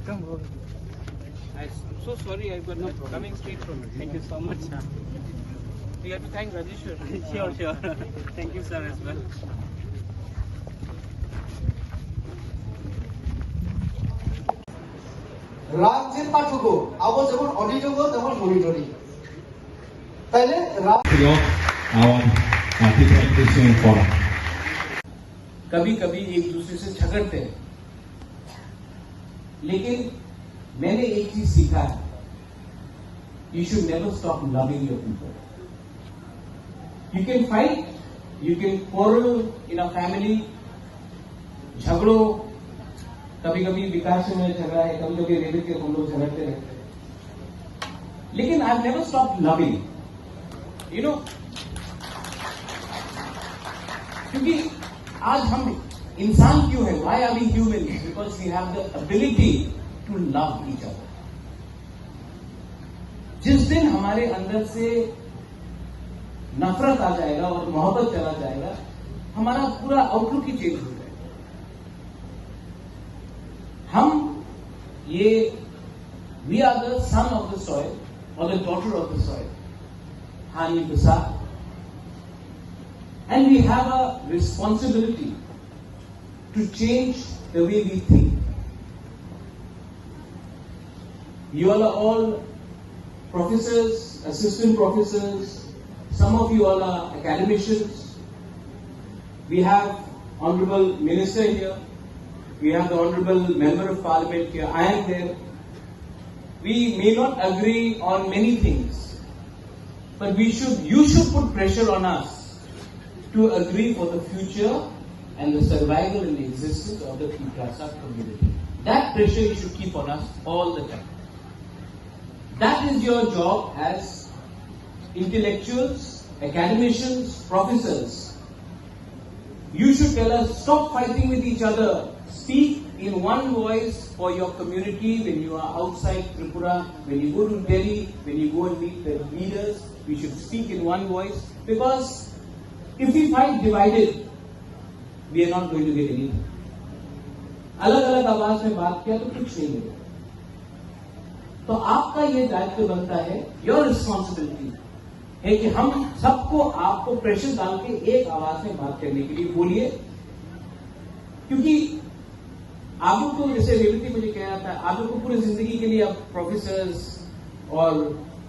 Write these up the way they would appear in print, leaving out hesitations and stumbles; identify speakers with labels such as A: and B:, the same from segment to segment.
A: Come over.
B: I'm so sorry, I got
A: No problem.
B: coming straight from it.
A: Thank you so much, sir.
B: You have to thank Rajeshwar.
A: Sure, sure. Thank you, sir, as well.
C: রাগ যে পাঠকো আবো যেমন অডিটক তেমন monetary তাইলে রাগ
D: our differentiation forum.
B: कभी कभी एक दूसरे से झगड़ते हैं, लेकिन मैंने एक चीज सीखा है, you should never stop loving your people. You can fight, you can quarrel in a family, झगड़ो, कभी कभी विकास में झगड़ा है, कभी कभी रेलवे के हम लोग झगड़ते रहते हैं, लेकिन I never stop loving, you know, क्योंकि आज हम इंसान क्यों है, why are we human, because we have the ability to love each other. जिस दिन हमारे अंदर से नफरत आ जाएगा और मोहब्बत चला जाएगा, हमारा पूरा आउटलुक ही चेंज हो जाएगा. हम ये we are the son of the soil और the daughter of the soil, हानि प्रसाद, and we have a responsibility to change the way we think. You all are all professors, assistant professors, some of you all are academicians. We have Honorable Minister here. We have the Honorable Member of Parliament here. I am there. We may not agree on many things, but you should put pressure on us to agree for the future and the survival and the existence of the Piprasa community. That pressure you should keep on us all the time. That is your job as intellectuals, academicians, professors. You should tell us, stop fighting with each other. Speak in one voice for your community when you are outside Tripura, when you go to Delhi, when you go and meet the leaders. We should speak in one voice, because if we fight divided, we are not going to get anything. अलग अलग आवाज में बात किया तो कुछ नहीं मिलेगा. तो आपका ये दायित्व बनता है, योर रिस्पॉन्सिबिलिटी है कि हम सबको आपको प्रेशर डाल के एक आवाज में बात करने के लिए बोलिए. क्योंकि आप लोग तो, जैसे रेवती मुझे कह रहा था, आप लोग को पूरी जिंदगी के लिए अब प्रोफेसर्स और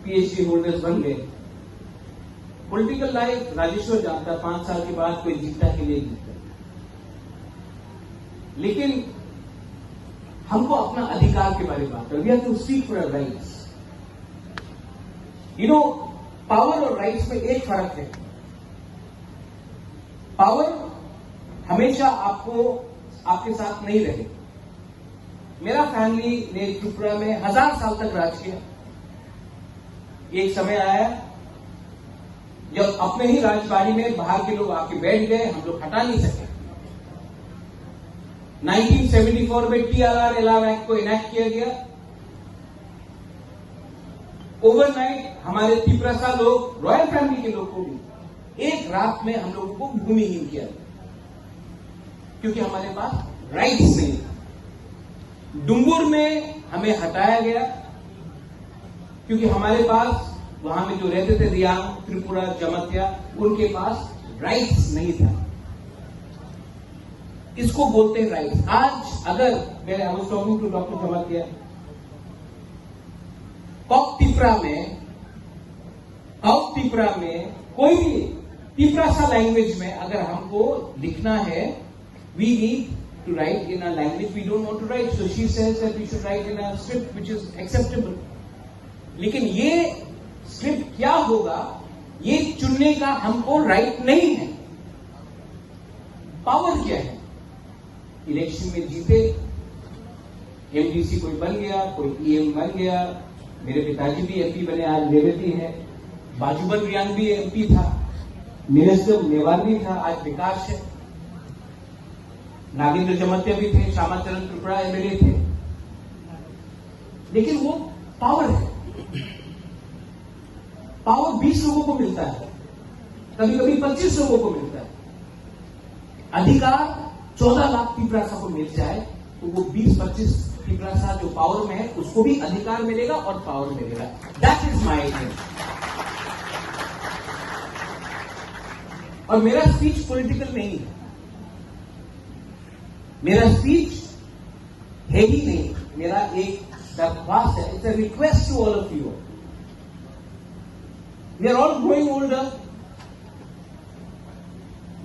B: पीएचडी होल्डर्स बन गए. पॉलिटिकल लाइफ राजेश्वर जानता, 5 साल के बाद कोई जीता के लिए जीता, लेकिन हमको अपना अधिकार के बारे में बात करें. We have to speak for our rights. You know, power और राइट्स में एक फर्क है. पावर हमेशा आपको आपके साथ नहीं रहे. मेरा फैमिली ने त्रिपुरा में 1000 साल तक राज किया. एक समय आया जब अपने ही राजबाड़ी में बाहर के लोग आके बैठ गए, हम लोग हटा नहीं सके. 1974 में TRR अलाव एक्ट को इनैक्ट किया गया. ओवरनाइट हमारे त्रिपुरा लोग, रॉयल फैमिली के लोग को भी एक रात में हम लोगों को भूमिहीन किया, क्योंकि हमारे पास राइट्स नहीं था. डुंगुर में हमें हटाया गया क्योंकि हमारे पास वहां में जो रहते थे रियांग, त्रिपुरा, जमतिया, उनके पास राइट्स नहीं था. इसको बोलते हैं राइट्स. आज अगर मैं I was talking to doctor Jamatia, कॉकटिप्रा में कोई भी तिप्रासा लैंग्वेज में अगर हमको लिखना है, we need to write in a language we don't want to write. So she says that we should write in a script which is acceptable. लेकिन ये स्क्रिप्ट क्या होगा, ये चुनने का हमको राइट नहीं है. पावर क्या है? इलेक्शन में जीते, एमडीसी कोई बन गया, कोई ईएम बन गया. मेरे पिताजी भी एमपी बने, आज रेवती है. बाजूबन रियांग भी एमपी था, मिनिस्टर मेवार भी था, आज विकास है. नागेंद्र जमतिया भी थे, श्यामाचरण त्रिपुरा एमएलए थे. लेकिन वो पावर है. पावर 20 लोगों को मिलता है, कभी कभी 25 लोगों को मिलता है. अधिकार 14 लाख त्रिपुरा को मिल जाए तो वो 20-25 त्रिपुरा जो पावर में है उसको भी अधिकार मिलेगा और पावर मिलेगा। That is my aim. और मेरा स्पीच पॉलिटिकल नहीं है, मेरा स्पीच है ही नहीं, मेरा एक दरख्वास्त है, it's a request to all of you. We are all growing older.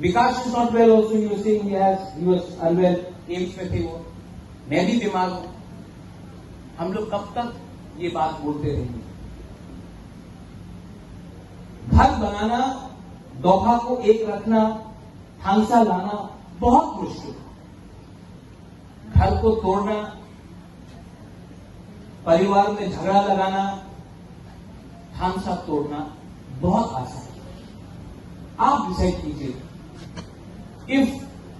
B: Vikas is not well also, you saying he was unwell, AIIMS में थे वो, मैं भी बीमार हूं। हम लोग कब तक ये बात बोलते रहेंगे? घर बनाना, दोहा को एक रखना, हांसा लाना बहुत मुश्किल है। घर को तोड़ना, परिवार में झगड़ा लगाना, हांसा तोड़ना बहुत आसान है। आप डिसाइड कीजिए, if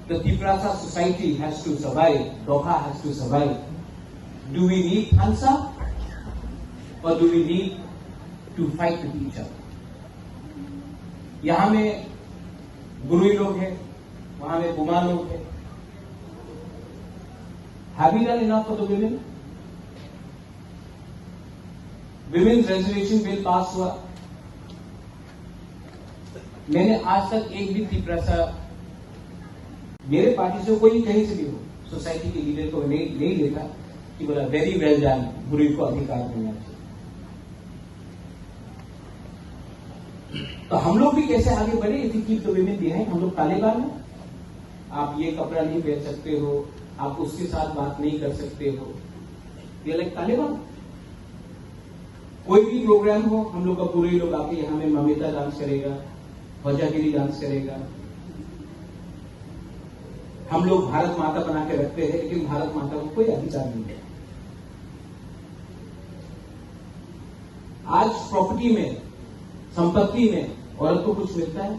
B: the Tiprasa society has to survive, Doha has to survive, do we need Hansa or do we need to fight with each other? यहां में गुरुई लोग हैं, वहां में बुमा लोग हैं। Have we done enough for the women? Women's reservation bill पास हुआ, मैंने आज तक एक भी त्रिपुरा मेरे पार्टी से कोई कहीं से भी हो, सोसाइटी के लीडर को नहीं देखा कि बोला वेरी वेल डन, बुरी को अधिकार मिलना चाहिए। तो हम लोग भी कैसे आगे बढ़े? If you keep the women behind, हम लोग तालिबान हैं। आप ये कपड़ा नहीं पहन सकते हो, आप उसके साथ बात नहीं कर सकते हो, ये लाइक तालिबान। कोई भी प्रोग्राम हो, हम लोग का पूरे लोग आके यहां में ममिता डांस करेगा, वजागिरी डांस करेगा। हम लोग भारत माता बना के रखते हैं, लेकिन भारत माता को कोई अधिकार नहीं है। आज प्रॉपर्टी में, संपत्ति में औरत को कुछ मिलता है?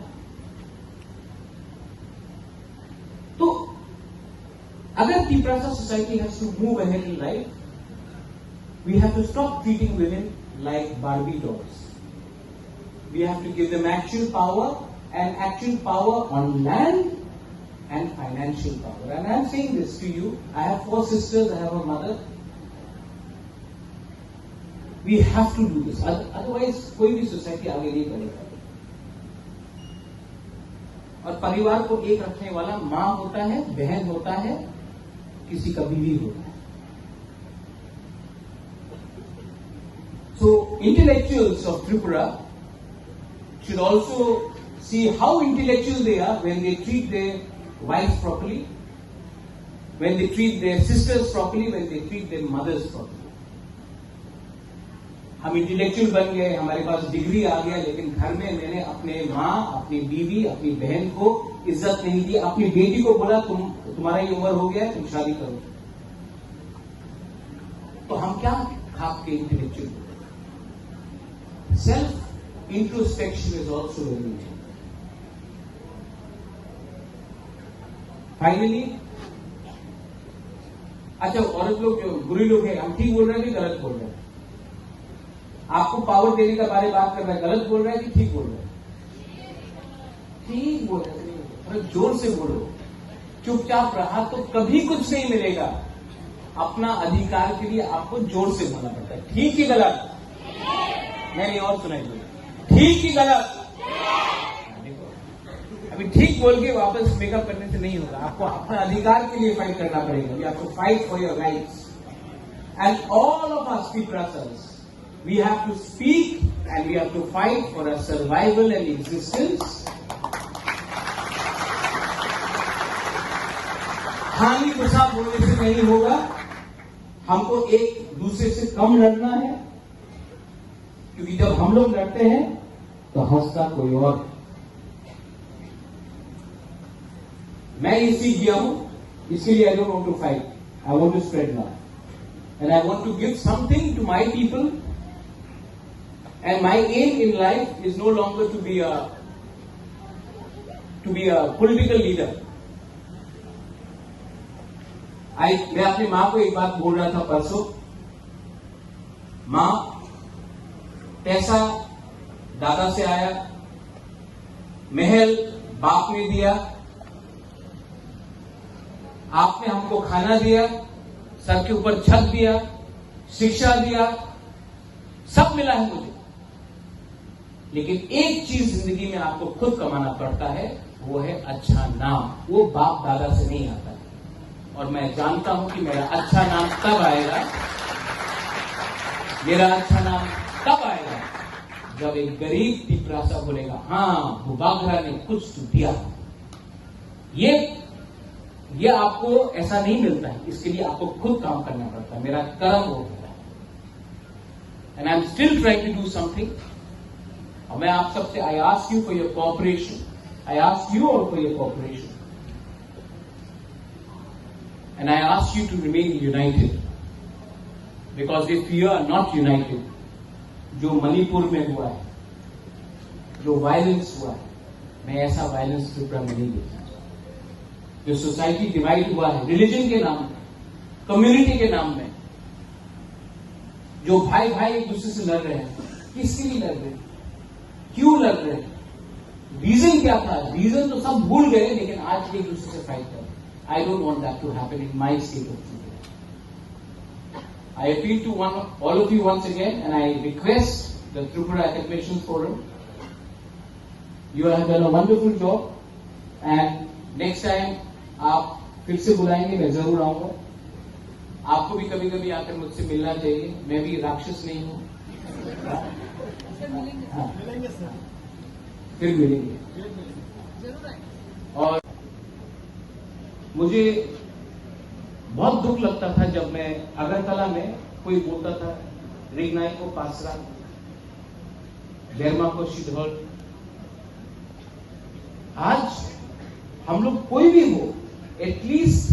B: तो अगर Tripura society has to move ahead in life, we have to stop treating women like Barbie dolls. We have to give them actual power, and actual power on land and financial power. And I am saying this to you. I have 4 sisters, I have a mother. We have to do this. Otherwise, कोई भी society आगे नहीं बढ़ेगा। और परिवार को एक रखने वाला मां होता है, बहन होता है, किसी का बीवी होता है। So, intellectuals of Tripura should also see how intellectual they are when they treat their wives properly, when they treat their sisters properly, when they treat their mothers properly. हम इंटेलेक्चुअल बन गए, हमारे पास डिग्री आ गया, लेकिन घर में मैंने अपने माँ, अपनी बीवी, अपनी बहन को इज्जत नहीं दी। अपनी बेटी को बोला तुम्हारा ही उम्र हो गया, तुम शादी करो। तो हम क्या खाप के intellectual? Self introspection is also very important. Finally, अच्छा, औरत लोग जो बुरे लोग हैं, हम ठीक बोल रहे हैं कि गलत बोल रहे हैं? आपको पावर देने का बारे बात कर रहा है, गलत बोल रहा है कि ठीक बोल रहा है? ठीक बोल रहे हैं, थोड़ा जोर से बोलो। चुपचाप रहा तो कभी कुछ नहीं मिलेगा। अपना अधिकार के लिए आपको जोर से बोलना पड़ता है। ठीक कि गलत? मैंने और सुनाई, ठीक कि गलत? अभी ठीक बोल के वापस मेकअप करने से नहीं होगा, आपको अपना अधिकार के लिए फाइट करना पड़ेगा। You have to fight for your rights, and all of us Tiprasas, we have to speak and we have to fight for our survival and existence. खाली गुस्सा बोलने से नहीं होगा, हमको एक दूसरे से कम लड़ना है, क्योंकि जब हम लोग लड़ते हैं तो हंसता कोई और। मैं ये सीख गया हूं, इसके लिए I don't want to fight, I want to spread love and I want to give something to my people. And my aim in life is no longer to be a political leader. मैं अपनी मां को एक बात बोल रहा था परसों, मां, पैसा दादा से आया, महल बाप ने दिया, आपने हमको खाना दिया, सर के ऊपर छत दिया, शिक्षा दिया, सब मिला है मुझे। लेकिन एक चीज जिंदगी में आपको खुद कमाना पड़ता है, वो है अच्छा नाम। वो बाप दादा से नहीं आता है। और मैं जानता हूं कि मेरा अच्छा नाम तब आएगा, मेरा अच्छा नाम तब आएगा जब एक गरीब पिपरासा बोलेगा, हाँ भूबागरा ने कुछ तो दिया। ये आपको ऐसा नहीं मिलता है, इसके लिए आपको खुद काम करना पड़ता है। मेरा कर्म हो गया and I am still trying to do something. और मैं आप सबसे I ask you for your cooperation, I ask you all for your cooperation and I ask you to remain united, because if you are not united, जो मणिपुर में हुआ है, जो violence हुआ है, मैं ऐसा वायलेंस त्रिपुरा में नहीं देखना चाहता। जो सोसाइटी डिवाइड हुआ है रिलीजन के नाम में, कम्युनिटी के नाम में, जो भाई भाई एक दूसरे से लड़ रहे हैं, किसके लिए लड़ रहे हैं, क्यों लड़ रहे हैं, रीजन क्या था? रीजन तो सब भूल गए, लेकिन आज एक दूसरे से फाइट कर रहे हैं। I don't want that to happen in my state of thinking. I appeal to all of you once again, and I request the Tripura Academicians Forum. You have done a wonderful job, and next time आप फिर से बुलाएंगे, मैं जरूर आऊंगा। आपको भी कभी कभी आकर मुझसे मिलना चाहिए, मैं भी राक्षस नहीं हूं। हाँ, फिर मिलेंगे। और मुझे बहुत दुख लगता था जब मैं अगरतला में कोई बोलता था रिगनाई को पासरा, डेरमा को शिधौल। आज हम लोग कोई भी हो, at least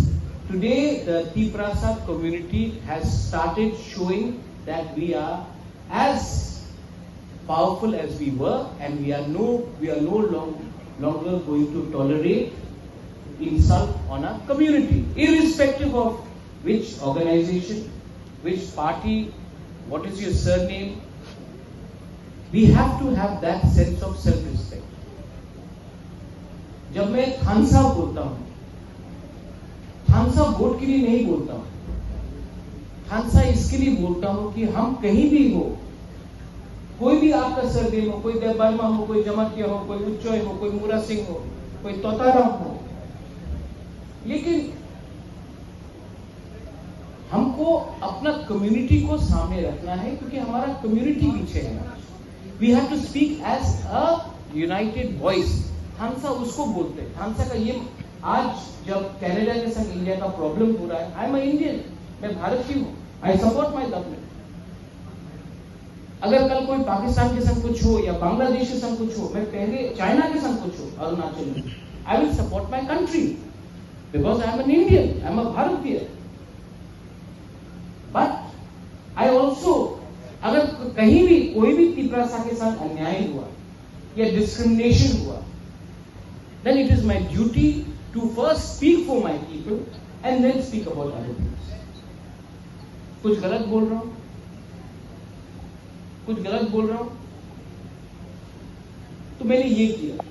B: today the Tiprasa community has started showing that we are as powerful as we were, and we are no longer going to tolerate insult on our community, irrespective of which organization, which party, what is your surname. We have to have that sense of self-respect. जब मैं खानसा बोलता हूं, खानसा vote के लिए नहीं बोलता हूं, खानसा इसके लिए बोलता हूं कि हम कहीं भी हो, कोई भी आपका सरनेम हो, कोई देव वर्मा हो, कोई जमातिया हो, कोई उच्चोय हो, कोई मूरा सिंह हो, कोई तोताराम हो, लेकिन हमको अपना कम्युनिटी को सामने रखना है, क्योंकि हमारा कम्युनिटी पीछे है। We have to speak as a united voice. खानसा उसको बोलते हैं। खानसा का ये, आज जब कनाडा के संग इंडिया का प्रॉब्लम हो रहा है, आई एम इंडियन, मैं भारतीय हूं, आई सपोर्ट माई गवर्नमेंट। अगर कल कोई पाकिस्तान के संग कुछ हो या बांग्लादेश के संग कुछ हो, मैं पहले चाइना के संग कुछ हो, अरुणाचल में, I will support my country because I am an Indian, I am a Bharatiya. But I also, अगर कहीं भी कोई भी तिपरासा के साथ अन्याय हुआ या डिस्क्रिमिनेशन हुआ, then it is my duty to first speak for my people and then speak about other things. कुछ गलत बोल रहा हूं, कुछ गलत बोल रहा हूं, तो मैंने ये किया।